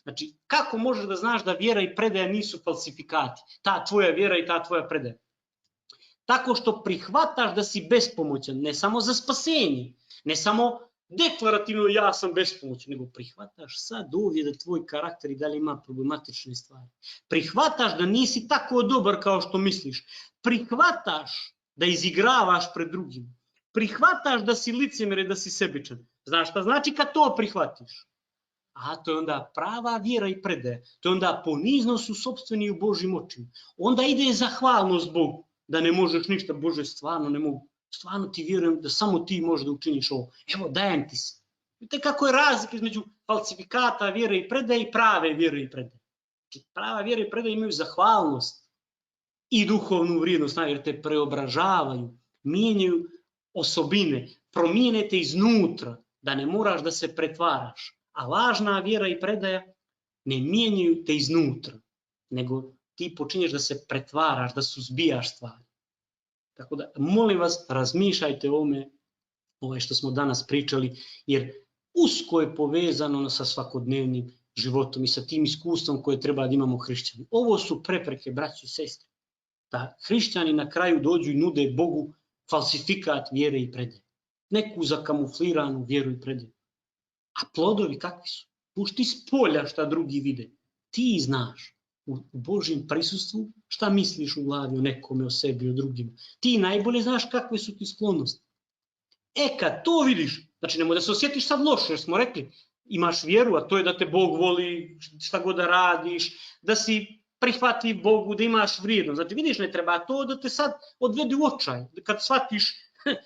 Znači, kako možeš da znaš da vjera i predaja nisu falsifikati? Ta tvoja vjera i ta tvoja predaja. Tako što prihvataš da si bespomoćan, ne samo za spasenje, ne samo deklarativno ja sam bespomoćan, nego prihvataš sad ovdje da tvoj karakter i dalje ima problematične stvari. Prihvataš da nisi tako dobar kao što misliš. Prihvataš da izigravaš pred drugim. Prihvataš da si licemjer i da si sebičan. Znaš šta znači kad to prihvatiš? A to je onda prava vjera i predaja. To je onda poniznost u sopstveni i u Božjim očima. Onda ide zahvalnost Bogu. Da ne možeš ništa, Bože, stvarno ne mogu. Stvarno ti vjerujem da samo ti možeš da učiniš ovo. Evo, dajem ti se. Vidite kako je razlika između falsifikata vjere i predaje i prave vjere i predaje. Znači, prava vjera i predaja imaju zahvalnost i duhovnu vrijednost, jer te preobražavaju, mijenjaju osobine, promijene te iznutra, da ne moraš da se pretvaraš. A lažna vjera i predaja ne mijenjaju te iznutra, nego ti počinješ da se pretvaraš, da suzbijaš stvari. Tako da, molim vas, razmišljajte o ovome što smo danas pričali, jer usko je povezano sa svakodnevnim životom i sa tim iskustvom koje treba da imamo hrišćani. Ovo su prepreke, braći i sestre, da hrišćani na kraju dođu i nude Bogu falsifikat vjere i predaje. Neku zakamufliranu vjeru i predaju. A plodovi kakvi su? Pušti s polja šta drugi vide. Ti znaš u Božjem prisustvu šta misliš u glavi o nekome, o sebi, o drugima. Ti najbolje znaš kakve su ti sklonosti. Kad to vidiš, znači nemoj da se osjetiš sad loše, jer smo rekli, imaš vjeru, a to je da te Bog voli, šta god da radiš, da si prihvatljiv Bogu, da imaš vrijednost. Znači vidiš, ne treba to da te sad odvede u očaj, kad shvatiš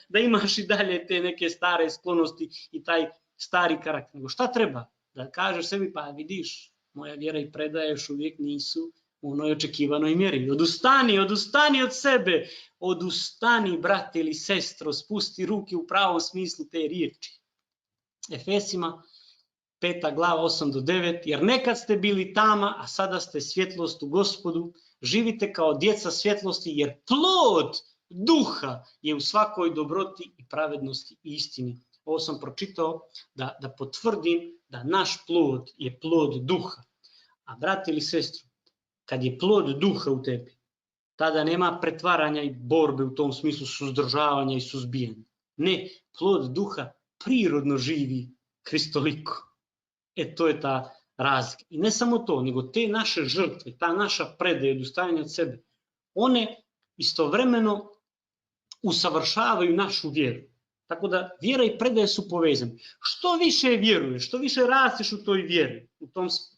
da imaš i dalje te neke stare sklonosti i taj stari karakter. Nego šta treba? Da kažeš sebi, pa vidiš, moja vjera i predaja još uvijek nisu u onoj očekivanoj mjeri. Odustani od sebe. Odustani, brate ili sestro, spusti ruke u pravom smislu te riječi. Efesima 5. glava 8 do 9. Jer nekad ste bili tama, a sada ste svjetlost u Gospodu. Živite kao djeca svjetlosti, jer plod duha je u svakoj dobroti i pravednosti i istini. Ovo sam pročitao da potvrdim da naš plod je plod duha. A brate ili sestru, kad je plod duha u tebi, tada nema pretvaranja i borbe u tom smislu suzdržavanja i suzbijanja. Ne, plod duha prirodno živi Hristoliko. To je ta razlika. I ne samo to, nego te naše žrtve, ta naša predaja, odustajanje od sebe, one istovremeno usavršavaju našu vjeru. Tako da vjera i predaja su povezane. Što više vjeruješ, što više rasteš u toj vjeri, u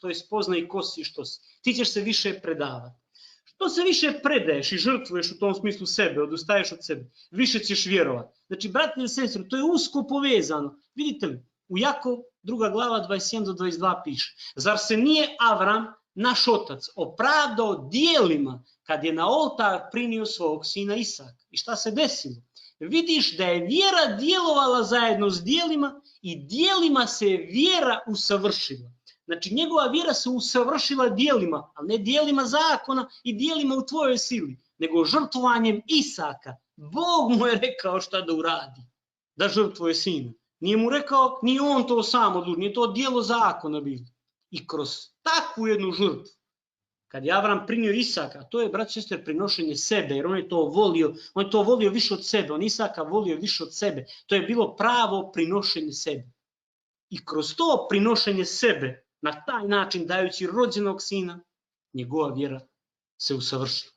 toj spoznaji ko si i što si, ti ćeš se više predavati. Što se više predaješ i žrtvuješ u tom smislu sebe, odustaješ od sebe, više ćeš vjerovati. Znači, brate ili sestre, to je usko povezano. Vidite li, u Jakov 2. glava 21 do 22 piše: Zar se nije Avram, naš otac, opravdao djelima kad je na oltar prinio svog sina Isaka? I šta se desilo? Vidiš da je vjera djelovala zajedno s djelima i djelima se vjera usavršila. Znači, njegova vjera se usavršila djelima, ali ne djelima zakona i djelima u tvojoj sili, nego žrtvovanjem Isaka. Bog mu je rekao šta da uradi, da žrtvuje sina. Nije mu rekao, nije on to sam odlučio, nije to djelo zakona bilo. I kroz takvu jednu žrtvu, kad je Avram prinio Isaka, to je, brat i sestre, prinošenje sebe, jer on je to volio više od sebe, on Isaka volio više od sebe. To je bilo pravo prinošenje sebe. I kroz to prinošenje sebe, na taj način dajući rođenog sina, njegova vjera se usavršila.